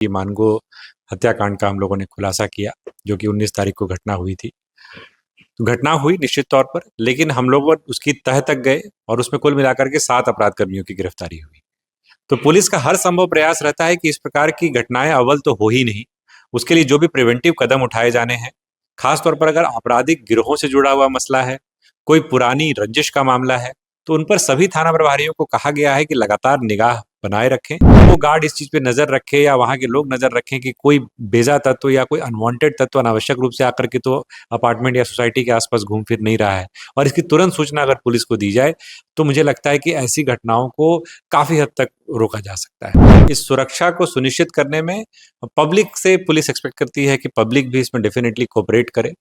कि मानगो हत्याकांड का हम लोगों ने खुलासा किया, जो कि 19 तारीख को घटना हुई थी। तो घटना हुई निश्चित तौर पर, लेकिन हम लोग उसकी तह तक गए और उसमें कुल मिलाकर के 7 अपराध कर्मियों की गिरफ्तारी हुई। तो पुलिस का हर संभव प्रयास रहता है कि इस प्रकार की घटनाएं अव्वल तो हो ही नहीं, उसके लिए जो भी प्रिवेंटिव कदम उठाए जाने हैं, खास तौर पर अगर आपराधिक गिरोहों से जुड़ा हुआ मसला है, कोई पुरानी रंजिश का मामला है, तो उन पर सभी थाना प्रभारियों को कहा गया है कि लगातार निगाह बनाए रखें। वो गार्ड इस चीज पे नजर रखे या वहां के लोग नजर रखें कि कोई बेजा तत्व या कोई अनवांटेड तत्व अनावश्यक रूप से आकर के तो अपार्टमेंट या सोसाइटी के आसपास घूम फिर नहीं रहा है, और इसकी तुरंत सूचना अगर पुलिस को दी जाए तो मुझे लगता है कि ऐसी घटनाओं को काफी हद तक रोका जा सकता है। इस सुरक्षा को सुनिश्चित करने में पब्लिक से पुलिस एक्सपेक्ट करती है कि पब्लिक भी इसमें डेफिनेटली कोऑपरेट करे।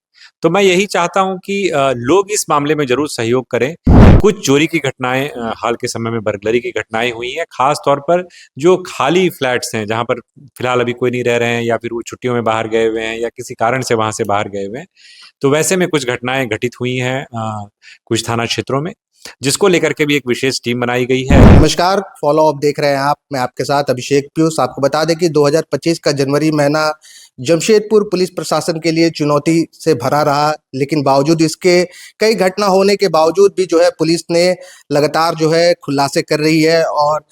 तो मैं यही चाहता हूं कि लोग इस मामले में जरूर सहयोग करें। कुछ चोरी की घटनाएं, हाल के समय में बर्गलरी की घटनाएं हुई हैं, खास तौर पर जो खाली फ्लैट्स हैं जहां पर फिलहाल अभी कोई नहीं रह रहे हैं, या फिर वो छुट्टियों में बाहर गए हुए हैं या किसी कारण से वहां से बाहर गए हुए हैं। तो वैसे में कुछ घटनाएं घटित हुई हैं कुछ थाना क्षेत्रों में, जिसको लेकर के भी एक विशेष टीम बनाई गई है। नमस्कार, फॉलो अप देख रहे हैं आप। मैं आपके साथ अभिषेक पीयूष। आपको बता दें कि 2025 का जनवरी महीना जमशेदपुर पुलिस प्रशासन के लिए चुनौती से भरा रहा, लेकिन बावजूद इसके कई घटना होने के बावजूद भी जो है पुलिस ने लगातार जो है खुलासे कर रही है और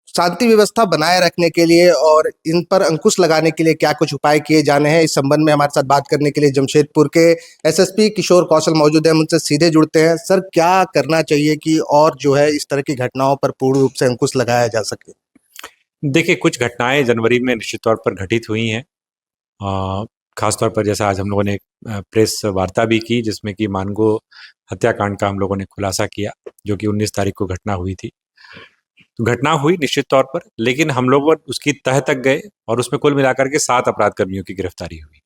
शांति व्यवस्था बनाए रखने के लिए और इन पर अंकुश लगाने के लिए क्या कुछ उपाय किए जाने हैं, इस संबंध में हमारे साथ बात करने के लिए जमशेदपुर के एसएसपी किशोर कौशल मौजूद हैं। हम उनसे सीधे जुड़ते हैं। सर, क्या करना चाहिए कि और जो है इस तरह की घटनाओं पर पूर्ण रूप से अंकुश लगाया जा सके? देखिए, कुछ घटनाएं जनवरी में निश्चित तौर पर घटित हुई हैं। खास तौर पर जैसा आज हम लोगों ने प्रेस वार्ता भी की, जिसमें कि मानगो हत्याकांड का हम लोगों ने खुलासा किया, जो कि 19 तारीख को घटना हुई थी। तो घटना हुई निश्चित तौर पर, लेकिन हम लोग उसकी तह तक गए और उसमें कुल मिलाकर के 7 अपराध कर्मियों की गिरफ्तारी हुई।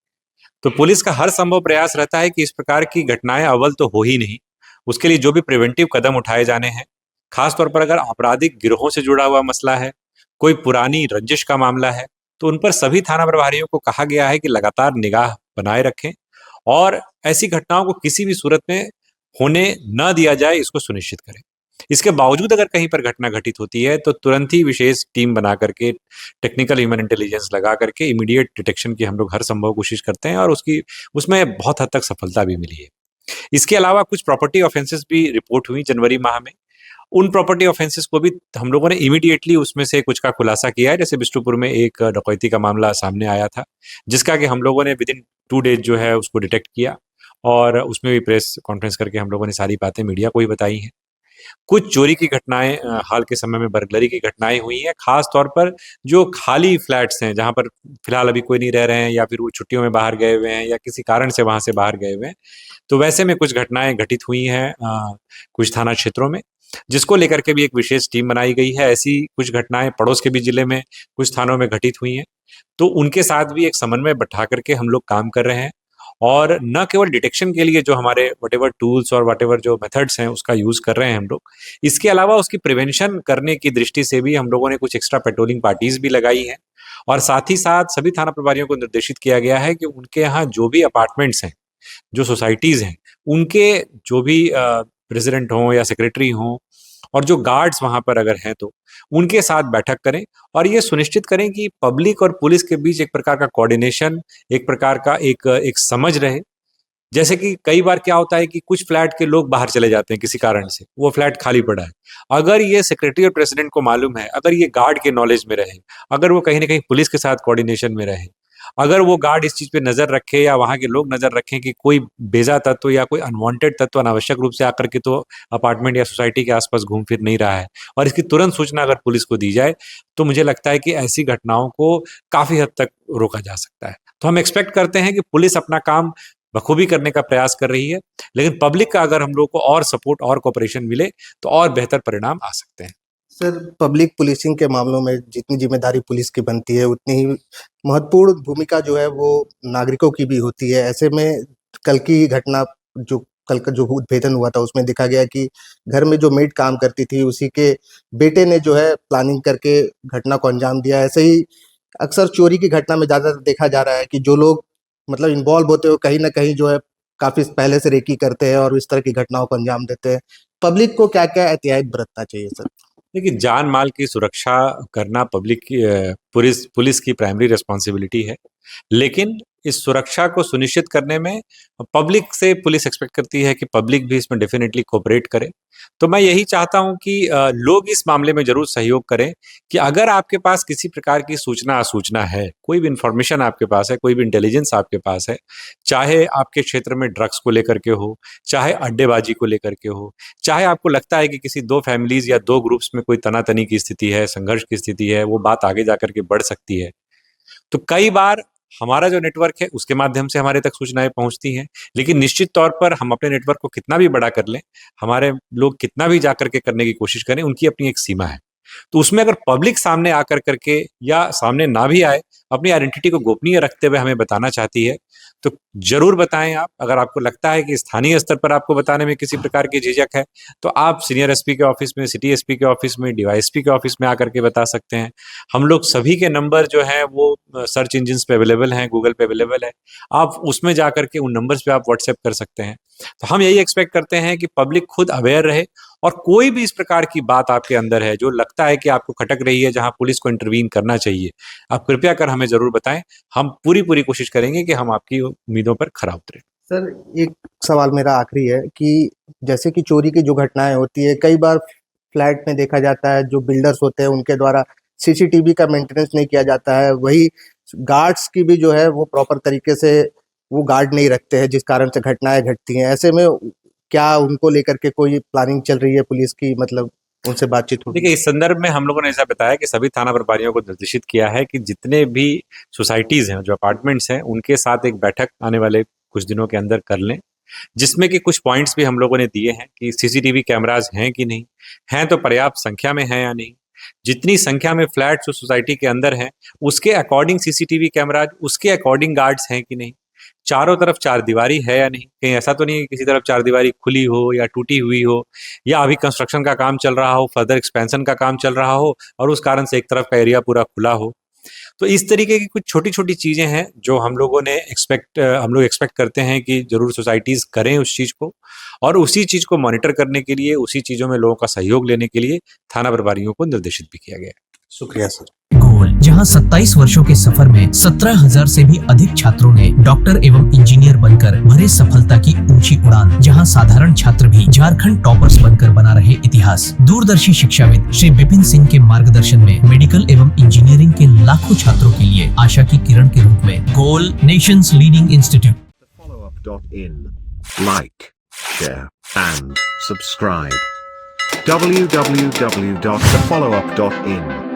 तो पुलिस का हर संभव प्रयास रहता है कि इस प्रकार की घटनाएं अव्वल तो हो ही नहीं, उसके लिए जो भी प्रिवेंटिव कदम उठाए जाने हैं, खास तौर पर अगर आपराधिक गिरोहों से जुड़ा हुआ मसला है, कोई पुरानी रंजिश का मामला है, तो उन पर सभी थाना प्रभारियों को कहा गया है कि लगातार निगाह बनाए रखें और ऐसी घटनाओं को किसी भी सूरत में होने न दिया जाए, इसको सुनिश्चित करें। इसके बावजूद अगर कहीं पर घटना घटित होती है तो तुरंत ही विशेष टीम बना करके, टेक्निकल ह्यूमन इंटेलिजेंस लगा करके इमीडिएट डिटेक्शन की हम लोग हर संभव कोशिश करते हैं, और उसमें बहुत हद तक सफलता भी मिली है। इसके अलावा कुछ प्रॉपर्टी ऑफेंसेस भी रिपोर्ट हुई जनवरी माह में। उन प्रॉपर्टी ऑफेंसेस को भी हम लोगों ने इमीडिएटली उसमें से कुछ का खुलासा किया है। जैसे बिष्टुपुर में एक डकैती का मामला सामने आया था, जिसका कि हम लोगों ने विद इन 2 डेज जो है उसको डिटेक्ट किया, और उसमें भी प्रेस कॉन्फ्रेंस करके हम लोगों ने सारी बातें मीडिया को ही बताई हैं। कुछ चोरी की घटनाएं, हाल के समय में बर्गलरी की घटनाएं हुई हैं, खास तौर पर जो खाली फ्लैट्स हैं जहां पर फिलहाल अभी कोई नहीं रह रहे हैं, या फिर वो छुट्टियों में बाहर गए हुए हैं या किसी कारण से वहां से बाहर गए हुए हैं। तो वैसे में कुछ घटनाएं घटित हुई हैं कुछ थाना क्षेत्रों में, जिसको लेकर के भी एक विशेष टीम बनाई गई है। ऐसी कुछ घटनाएं पड़ोस के भी जिले में कुछ थानों में घटित हुई हैं, तो उनके साथ भी एक समन्वय बैठा करके हम लोग काम कर रहे हैं, और न केवल डिटेक्शन के लिए जो हमारे वटेवर टूल्स और वटेवर जो मेथड्स हैं उसका यूज कर रहे हैं हम लोग, इसके अलावा उसकी प्रिवेंशन करने की दृष्टि से भी हम लोगों ने कुछ एक्स्ट्रा पेट्रोलिंग पार्टीज भी लगाई हैं। और साथ ही साथ सभी थाना प्रभारियों को निर्देशित किया गया है कि उनके यहाँ जो भी अपार्टमेंट्स हैं, जो सोसाइटीज हैं, उनके जो भी प्रेसिडेंट हों या सेक्रेटरी हों, और जो गार्ड्स वहां पर अगर हैं तो उनके साथ बैठक करें, और ये सुनिश्चित करें कि पब्लिक और पुलिस के बीच एक प्रकार का कोऑर्डिनेशन, एक प्रकार का एक समझ रहे। जैसे कि कई बार क्या होता है कि कुछ फ्लैट के लोग बाहर चले जाते हैं किसी कारण से, वो फ्लैट खाली पड़ा है। अगर ये सेक्रेटरी और प्रेसिडेंट को मालूम है, अगर ये गार्ड के नॉलेज में रहे, अगर वो कहीं ना कहीं पुलिस के साथ कोऑर्डिनेशन में रहे, अगर वो गार्ड इस चीज पे नजर रखे या वहां के लोग नजर रखें कि कोई बेजा तत्व या कोई अनवांटेड तत्व अनावश्यक रूप से आकर के तो अपार्टमेंट या सोसाइटी के आसपास घूम फिर नहीं रहा है, और इसकी तुरंत सूचना अगर पुलिस को दी जाए, तो मुझे लगता है कि ऐसी घटनाओं को काफी हद तक रोका जा सकता है। तो हम एक्सपेक्ट करते हैं कि पुलिस अपना काम बखूबी करने का प्रयास कर रही है, लेकिन पब्लिक का अगर हम लोग को और सपोर्ट और कोऑपरेशन मिले तो और बेहतर परिणाम आ सकते हैं। सर, पब्लिक पुलिसिंग के मामलों में जितनी जिम्मेदारी पुलिस की बनती है, उतनी ही महत्वपूर्ण भूमिका जो है वो नागरिकों की भी होती है। ऐसे में कल की घटना, जो कल का जो उद्भेदन हुआ था, उसमें देखा गया कि घर में जो मेड काम करती थी, उसी के बेटे ने जो है प्लानिंग करके घटना को अंजाम दिया। ऐसे ही अक्सर चोरी की घटना में ज़्यादातर देखा जा रहा है कि जो लोग मतलब इन्वॉल्व होते हैं, वो कहीं न कहीं जो है काफ़ी पहले से रेकी करते हैं और इस तरह की घटनाओं को अंजाम देते हैं। पब्लिक को क्या-क्या एहतियात बरतना चाहिए सर? देखिए, जान माल की सुरक्षा करना पब्लिक की पुलिस की प्राइमरी रिस्पॉन्सिबिलिटी है। लेकिन इस सुरक्षा को सुनिश्चित करने में पब्लिक से पुलिस एक्सपेक्ट करती है कि पब्लिक भी इसमें डेफिनिटली कोऑपरेट करे। तो मैं यही चाहता हूँ कि लोग इस मामले में ज़रूर सहयोग करें कि अगर आपके पास किसी प्रकार की सूचना है, कोई भी इन्फॉर्मेशन आपके पास है, कोई भी इंटेलिजेंस आपके पास है, चाहे आपके क्षेत्र में ड्रग्स को लेकर के हो, चाहे अड्डेबाजी को लेकर के हो, चाहे आपको लगता है कि किसी 2 फैमिलीज़ या 2 ग्रुप्स में कोई तना-तनी की स्थिति है, संघर्ष की स्थिति है, वो बात आगे जाकर के बढ़ सकती है। तो कई बार हमारा जो नेटवर्क है उसके माध्यम से हमारे तक सूचनाएँ पहुँचती हैं, लेकिन निश्चित तौर पर हम अपने नेटवर्क को कितना भी बड़ा कर लें, हमारे लोग कितना भी जाकर के करने की कोशिश करें, उनकी अपनी एक सीमा है। तो उसमें अगर पब्लिक सामने आकर करके या सामने ना भी आए, अपनी आइडेंटिटी को गोपनीय रखते हुए हमें बताना चाहती है, तो ज़रूर बताएँ आप। अगर आपको लगता है कि स्थानीय स्तर पर आपको बताने में किसी प्रकार की झिझक है, तो आप सीनियर एसपी के ऑफ़िस में, सिटी एसपी के ऑफ़िस में, डीवाईएसपी के ऑफ़िस में आकर के बता सकते हैं। हम लोग सभी के नंबर जो हैं वो सर्च इंजिन्स पे अवेलेबल हैं, गूगल पे अवेलेबल है। आप उसमें जाकर के उन नंबर्स पे आप व्हाट्सएप कर सकते हैं। तो हम यही एक्सपेक्ट करते हैं कि पब्लिक खुद अवेयर रहे और कोई भी इस प्रकार की बात आपके अंदर है, जो लगता है कि आपको खटक रही है, जहाँ पुलिस को इंटरवीन करना चाहिए, आप कृपया कर हमें ज़रूर बताएँ। हम पूरी कोशिश करेंगे कि हम आपकी उम्मीदों पर खरा उतरें। सर, एक सवाल मेरा आखिरी है कि जैसे कि चोरी की जो घटनाएँ होती है, कई बार फ्लैट में देखा जाता है, जो बिल्डर्स होते हैं, उनके द्वारा सीसीटीवी का मेंटेनेंस नहीं किया जाता है। वही गार्ड्स की भी जो है, वो प्रॉपर तरीके से वो गार्ड नहीं रखते हैं, जिस कारण से घटनाएँ घटती हैं। ऐसे में क्या उनको लेकर के कोई प्लानिंग चल रही है पुलिस की, मतलब उनसे बातचीत हो रही देखिए, है? इस संदर्भ में हम लोगों ने ऐसा बताया कि सभी थाना प्रभारियों को निर्देशित किया है कि जितने भी सोसाइटीज़ हैं, जो अपार्टमेंट्स हैं, उनके साथ एक बैठक आने वाले कुछ दिनों के अंदर कर लें, जिसमें कि कुछ पॉइंट्स भी हम लोगों ने दिए हैं कि सीसीटीवी कैमराज़ हैं कि नहीं, हैं तो पर्याप्त संख्या में हैं या नहीं, जितनी संख्या में फ्लैट्स उस सोसाइटी के अंदर हैं, उसके अकॉर्डिंग सीसीटीवी कैमराज़, उसके अकॉर्डिंग गार्ड्स हैं कि नहीं, चारों तरफ चारदीवारी है या नहीं, कहीं ऐसा तो नहीं है कि किसी तरफ चारदीवारी खुली हो या टूटी हुई हो या अभी कंस्ट्रक्शन का काम चल रहा हो, फर्दर एक्सपेंशन का काम चल रहा हो और उस कारण से एक तरफ का एरिया पूरा खुला हो। तो इस तरीके की कुछ छोटी-छोटी चीज़ें हैं जो हम लोग एक्सपेक्ट करते हैं कि ज़रूर सोसाइटीज़ करें उस चीज़ को और उसी चीज़ को मॉनिटर करने के लिए, उसी चीज़ों में लोगों का सहयोग लेने के लिए थाना प्रभारियों को निर्देशित भी किया गया है। शुक्रिया सर। गोल, जहां 27 वर्षों के सफर में 17,000 से भी अधिक छात्रों ने डॉक्टर एवं इंजीनियर बनकर भरे सफलता की ऊंची उड़ान, जहां साधारण छात्र भी झारखंड टॉपर्स बनकर बना रहे इतिहास। दूरदर्शी शिक्षाविद श्री विपिन सिंह के मार्गदर्शन में मेडिकल एवं इंजीनियरिंग के लाखों छात्रों के लिए आशा की किरण के रूप में गोल, nation's leading institute. Followup.in. Like, share, and subscribe. www.thefollowup.in